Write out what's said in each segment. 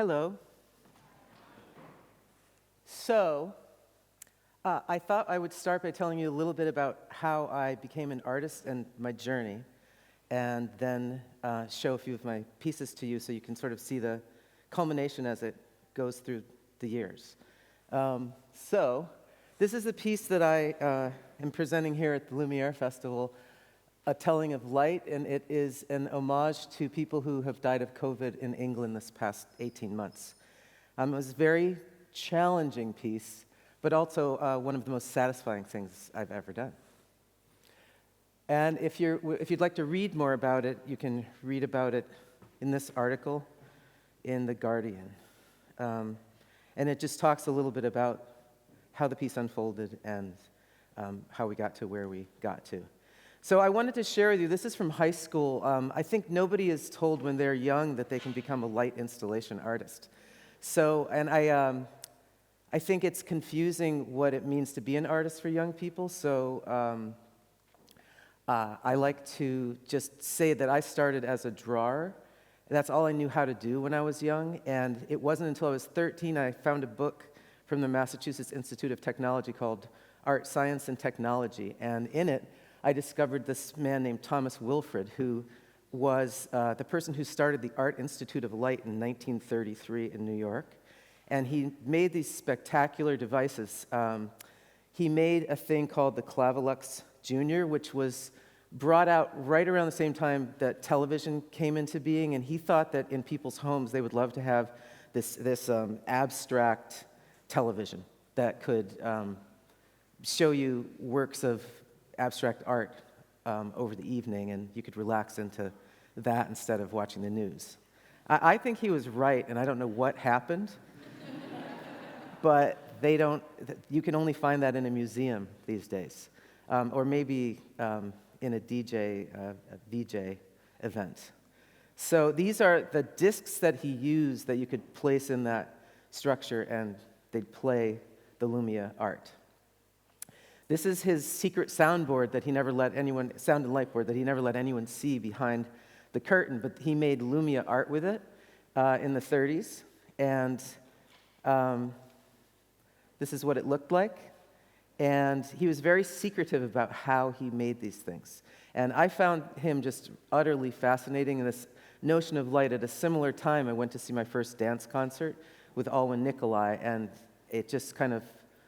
Hello. So, I thought I would start by telling you a little bit about how I became an artist and my journey, and then show a few of my pieces to you so you can sort of see the culmination as it goes through the years. So, this is a piece that I am presenting here at the Lumiere Festival, A Telling of Light, and it is an homage to people who have died of COVID in England this past 18 months. It was a very challenging piece, but also one of the most satisfying things I've ever done. And if you'd like to read more about it, you can read about it in this article in The Guardian. And it just talks a little bit about how the piece unfolded and how we got to where we got to. So I wanted to share with you, this is from high school. I think nobody is told when they're young that they can become a light installation artist. So, and I think it's confusing what it means to be an artist for young people. So I like to just say that I started as a drawer. That's all I knew how to do when I was young. And it wasn't until I was 13 I found a book from the Massachusetts Institute of Technology called Art, Science, and Technology. And in it, I discovered this man named Thomas Wilfred, who was the person who started the Art Institute of Light in 1933 in New York. And he made these spectacular devices. He made a thing called the Clavilux Junior, which was brought out right around the same time that television came into being. And he thought that in people's homes they would love to have this abstract television that could show you works of abstract art over the evening, and you could relax into that instead of watching the news. I think he was right, and I don't know what happened, but you can only find that in a museum these days, or maybe in a VJ event. So these are the discs that he used that you could place in that structure, and they'd play the Lumia art. This is his secret soundboard that he never let anyone, sound and light board that he never let anyone see behind the curtain, but he made Lumia art with it in the 30s, and this is what it looked like. And he was very secretive about how he made these things. And I found him just utterly fascinating in this notion of light. At a similar time, I went to see my first dance concert with Alwyn Nikolai, and it just kind of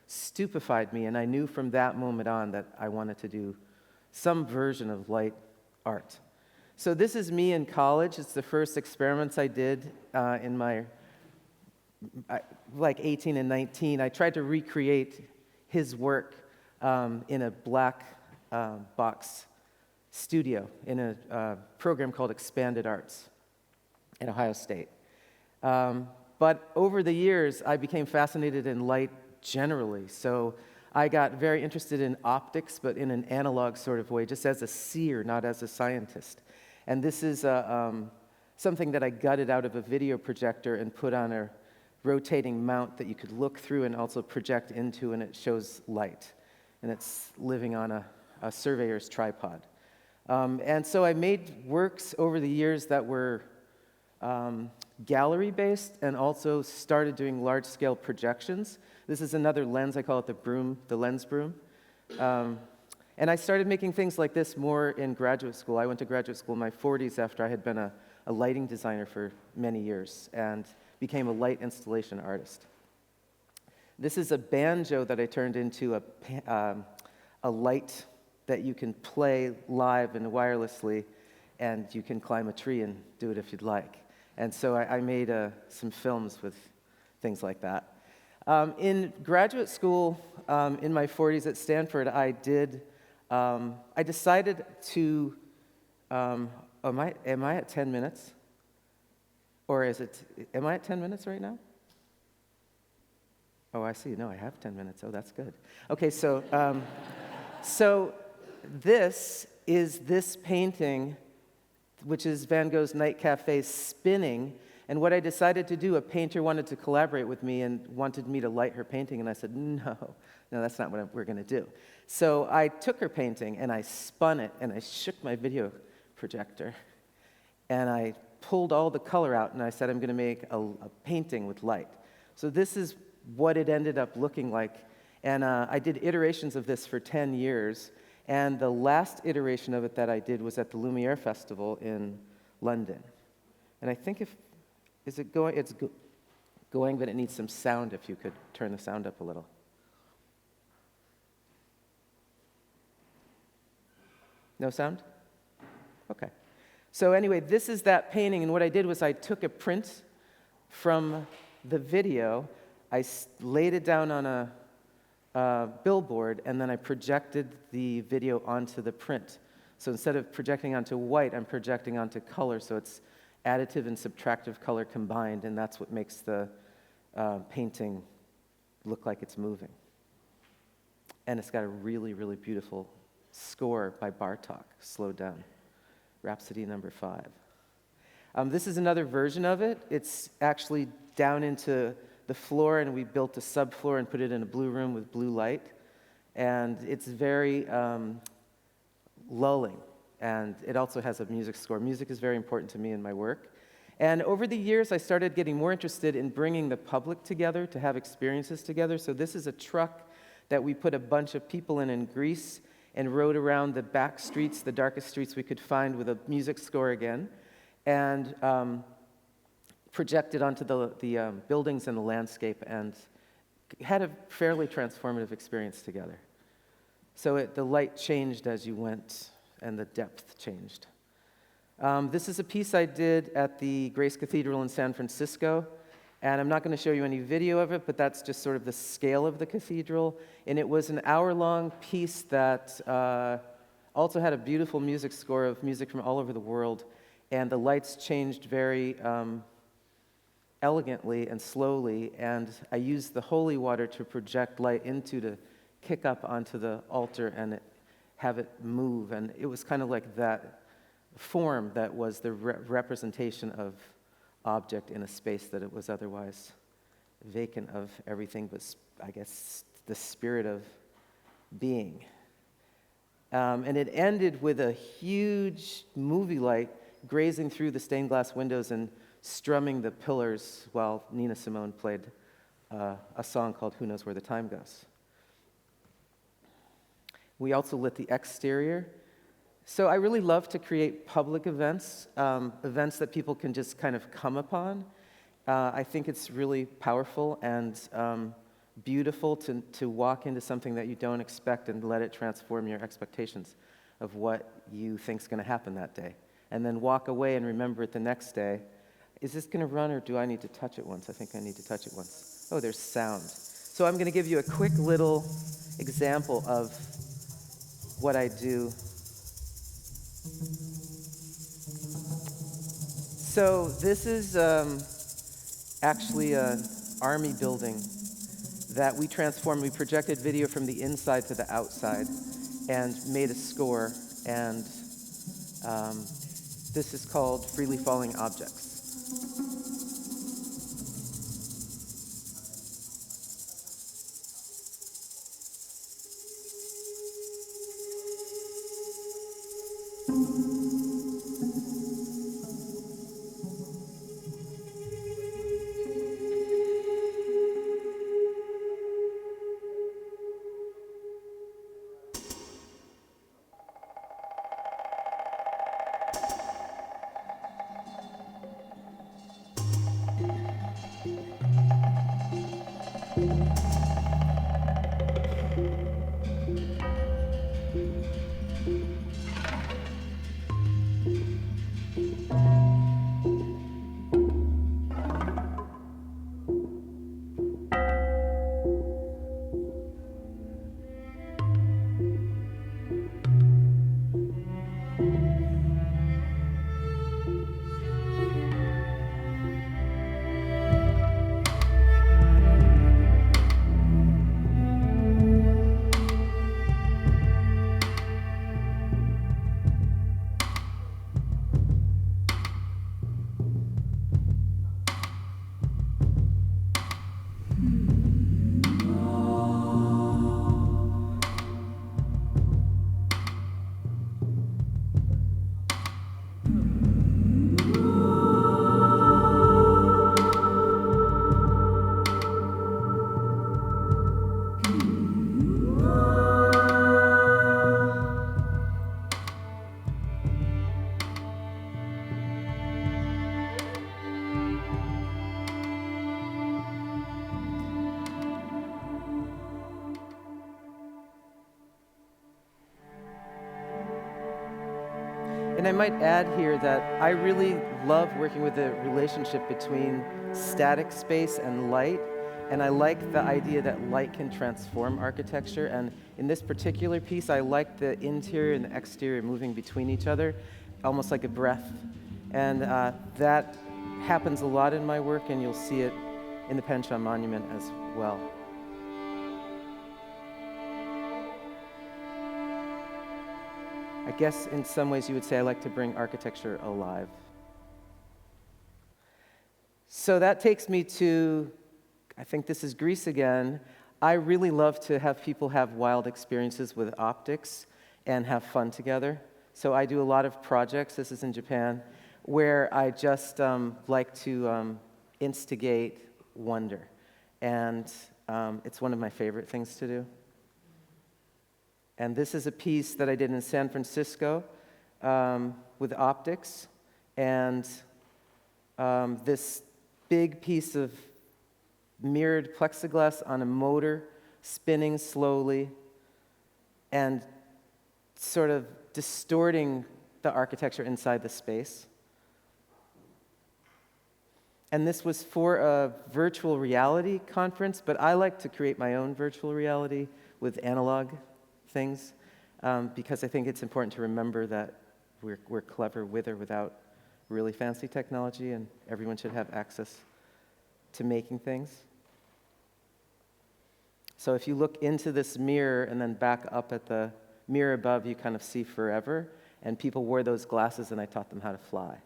stupefied me, and I knew from that moment on that I wanted to do some version of light art. So this is me in college. It's the first experiments I did in my, like 18 and 19. I tried to recreate his work in a black box studio in a program called Expanded Arts at Ohio State. But over the years, I became fascinated in light generally. So I got very interested in optics, but in an analog sort of way, just as a seer, not as a scientist. And this is something that I gutted out of a video projector and put on a rotating mount that you could look through and also project into, and it shows light. And it's living on a surveyor's tripod. And so I made works over the years that were gallery-based, and also started doing large-scale projections. This is another lens. I call it the lens broom. And I started making things like this more in graduate school. I went to graduate school in my 40s after I had been a lighting designer for many years and became a light installation artist. This is a banjo that I turned into a light that you can play live and wirelessly, and you can climb a tree and do it if you'd like. And so I made some films with things like that. In graduate school, in my 40s at Stanford, I decided to, am I at 10 minutes? Or am I at 10 minutes right now? Oh, I see. No, I have 10 minutes. Oh, that's good. Okay, so, so this is this painting, which is Van Gogh's Night Cafe spinning. And what I decided to do, a painter wanted to collaborate with me and wanted me to light her painting, and I said, no, that's not what we're going to do. So I took her painting, and I spun it, and I shook my video projector, and I pulled all the color out, and I said, I'm going to make a painting with light. So this is what it ended up looking like. And I did iterations of this for 10 years. And the last iteration of it that I did was at the Lumiere Festival in London. And I think is it going? It's going, but it needs some sound if you could turn the sound up a little. No sound? Okay. So anyway, this is that painting, and what I did was I took a print from the video, I laid it down on a billboard, and then I projected the video onto the print. So instead of projecting onto white, I'm projecting onto color, so it's additive and subtractive color combined, and that's what makes the painting look like it's moving. And it's got a really, really beautiful score by Bartók, slowed down. Rhapsody number 5. This is another version of it. It's actually down into the floor, and we built a subfloor and put it in a blue room with blue light. And it's very lulling, and it also has a music score. Music is very important to me in my work. And over the years, I started getting more interested in bringing the public together to have experiences together. So this is a truck that we put a bunch of people in Greece and rode around the back streets, the darkest streets we could find, with a music score again, and projected onto the buildings and the landscape, and had a fairly transformative experience together. So the light changed as you went, and the depth changed. This is a piece I did at the Grace Cathedral in San Francisco, and I'm not going to show you any video of it, but that's just sort of the scale of the cathedral. And it was an hour-long piece that also had a beautiful music score of music from all over the world, and the lights changed very elegantly and slowly, and I used the holy water to project light into to kick up onto the altar and have it move, and it was kind of like that form that was the representation of object in a space that it was otherwise vacant of everything but, I guess, the spirit of being. And it ended with a huge movie light grazing through the stained glass windows and strumming the pillars while Nina Simone played a song called Who Knows Where the Time Goes. We also lit the exterior. So I really love to create public events, events that people can just kind of come upon. I think it's really powerful and beautiful to walk into something that you don't expect and let it transform your expectations of what you think is going to happen that day. And then walk away and remember it the next day. Is this going to run, or do I need to touch it once? I think I need to touch it once. Oh, there's sound. So I'm going to give you a quick little example of what I do. So this is actually an army building that we transformed. We projected video from the inside to the outside and made a score. And this is called Freely Falling Objects. And I might add here that I really love working with the relationship between static space and light, and I like the idea that light can transform architecture. And in this particular piece, I like the interior and the exterior moving between each other, almost like a breath. And that happens a lot in my work, and you'll see it in the Penshaw Monument as well. I guess in some ways you would say I like to bring architecture alive. So that takes me to, I think this is Greece again. I really love to have people have wild experiences with optics and have fun together. So I do a lot of projects, this is in Japan, where I just like to instigate wonder. And it's one of my favorite things to do. And this is a piece that I did in San Francisco with optics. And this big piece of mirrored plexiglass on a motor, spinning slowly, and sort of distorting the architecture inside the space. And this was for a virtual reality conference, but I like to create my own virtual reality with analog things, because I think it's important to remember that we're clever with or without really fancy technology, and everyone should have access to making things. So if you look into this mirror and then back up at the mirror above, you kind of see forever, and people wore those glasses and I taught them how to fly.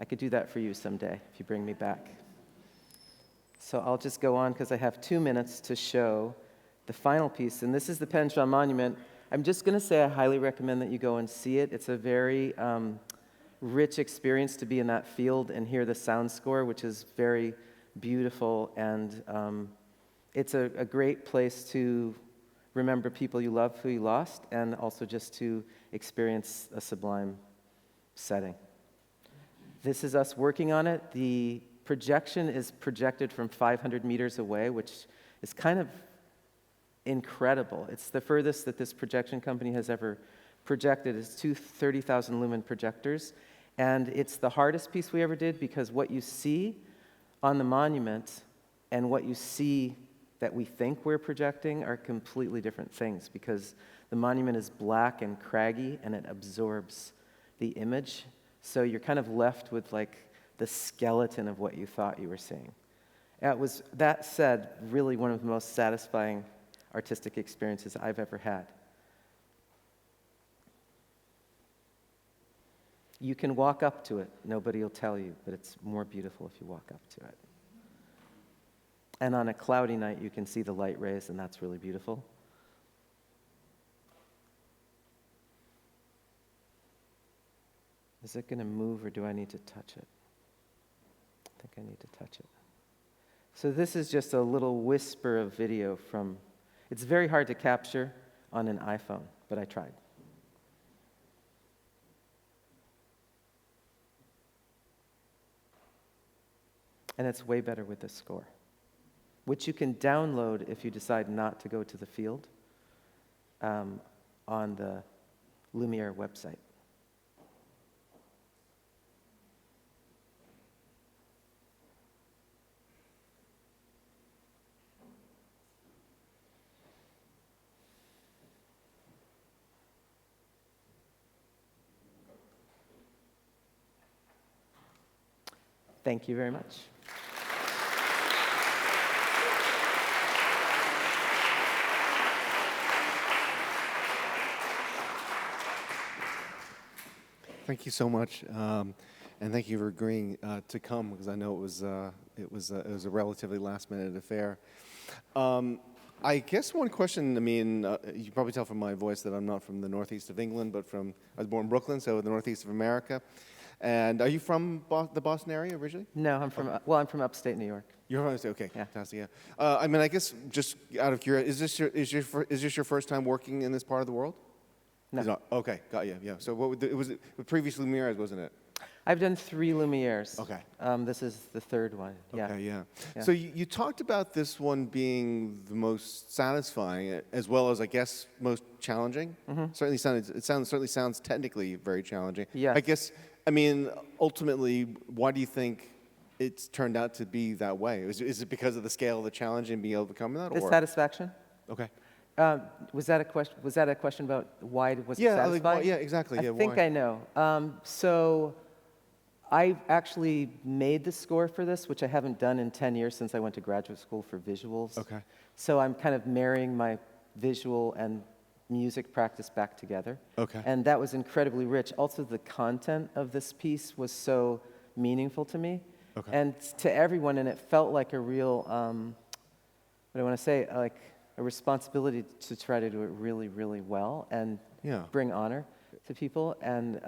I could do that for you someday if you bring me back. So I'll just go on because I have 2 minutes to show the final piece, and this is the Penshaw Monument. I'm just going to say I highly recommend that you go and see it. It's a very rich experience to be in that field and hear the sound score, which is very beautiful, and it's a great place to remember people you love who you lost, and also just to experience a sublime setting. This is us working on it. The projection is projected from 500 meters away, which is kind of incredible. It's the furthest that this projection company has ever projected. It's two 30,000 lumen projectors, and it's the hardest piece we ever did because what you see on the monument and what you see that we think we're projecting are completely different things, because the monument is black and craggy and it absorbs the image, so you're kind of left with like the skeleton of what you thought you were seeing. It was, that said, really one of the most satisfying artistic experiences I've ever had. You can walk up to it. Nobody will tell you, but it's more beautiful if you walk up to it. And on a cloudy night, you can see the light rays, and that's really beautiful. Is it going to move, or do I need to touch it? I think I need to touch it. So this is just a little whisper of video from, it's very hard to capture on an iPhone, but I tried. And it's way better with the score, which you can download if you decide not to go to the field on the Lumiere website. Thank you very much. Thank you so much, and thank you for agreeing to come, because I know it was a relatively last-minute affair. I guess one question. I mean, you can probably tell from my voice that I'm not from the northeast of England, but I was born in Brooklyn, so the northeast of America. And are you from the Boston area originally? No, I'm from upstate New York. You're from upstate, okay, Yeah. fantastic. Yeah. I mean, I guess just out of curiosity, is this your first time working in this part of the world? No. It's not? Okay, got you. Yeah. So what would it was previously Lumiere, wasn't it? I've done 3 Lumieres. Okay. This is the 3rd one. Yeah. Okay, yeah. Yeah. So you talked about this one being the most satisfying, as well as, I guess, most challenging. Certainly certainly sounds technically very challenging. Yes. I guess, I mean, ultimately, why do you think it's turned out to be that way? Is it because of the scale of the challenge and being able to come to that? The Or? satisfaction. Okay. Was that a question? Was that a question about why was it Yeah, satisfying? yeah, exactly. I Yeah, think why? I know. So I actually made the score for this, which I haven't done in 10 years since I went to graduate school for visuals. Okay. So I'm kind of marrying my visual and music practice back together. Okay. And that was incredibly rich. Also, the content of this piece was so meaningful to me. Okay. And to everyone, and it felt like a real, what do I want to say, like a responsibility to try to do it really, really well and Yeah. bring honor to people. And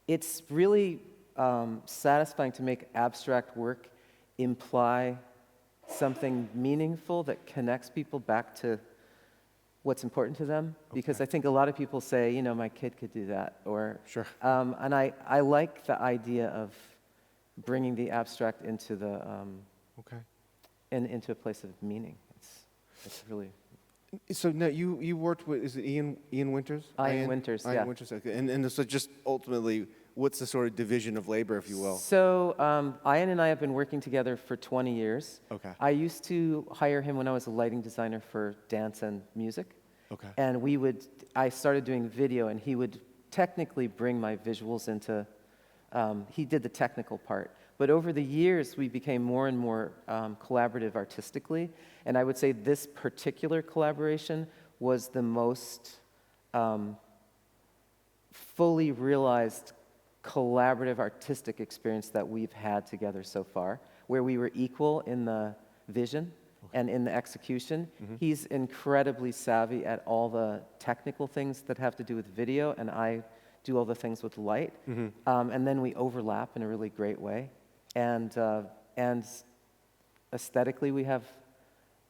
it's really satisfying to make abstract work imply something meaningful that connects people back to what's important to them. Because I think a lot of people say, you know, my kid could do that. Or, Sure. and I like the idea of bringing the abstract into the Okay. into a place of meaning. It's really So now you worked with, is it Ian Winters? Ian Winters, Ian yeah. Winters, okay. And so just ultimately, what's the sort of division of labor, if you will? So Ian and I have been working together for 20 years. Okay. I used to hire him when I was a lighting designer for dance and music. Okay. And I started doing video, and he would technically bring my visuals into, he did the technical part. But over the years, we became more and more collaborative artistically. And I would say this particular collaboration was the most fully realized collaborative artistic experience that we've had together so far, where we were equal in the vision and in the execution. He's incredibly savvy at all the technical things that have to do with video, and I do all the things with light. And then we overlap in a really great way. And aesthetically, we have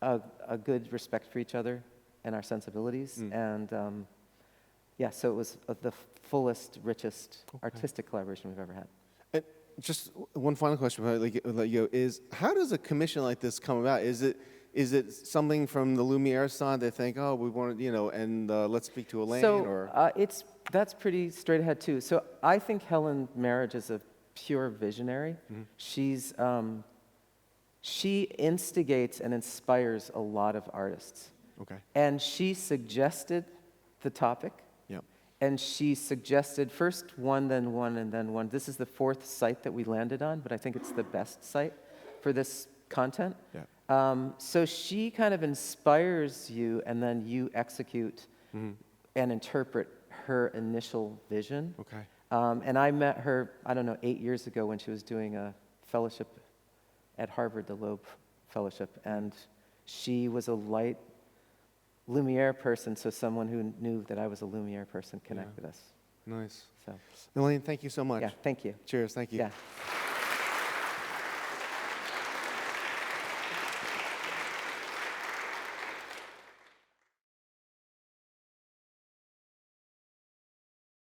a good respect for each other and our sensibilities. And yeah, so it was the fullest, richest artistic collaboration we've ever had. And just one final question before I let you go is, how does a commission like this come about? Is it something from the Lumiere side? They think, oh, we want to, you know, and let's speak to Elaine, So or that's pretty straight ahead too. So I think Helen Marriage is a pure visionary. She instigates and inspires a lot of artists. okay, And she suggested the topic. yeah, And she suggested first one, then one, and then one. This is the 4th site that we landed on, but I think it's the best site for this content. yeah, So she kind of inspires you, and then you execute and interpret her initial vision. okay, And I met her, I don't know, 8 years ago when she was doing a fellowship at Harvard, the Loeb Fellowship. And she was a light Lumiere person, so someone who knew that I was a Lumiere person connected us. nice. So, Elaine, thank you so much. yeah, thank you. Cheers, thank you. Yeah.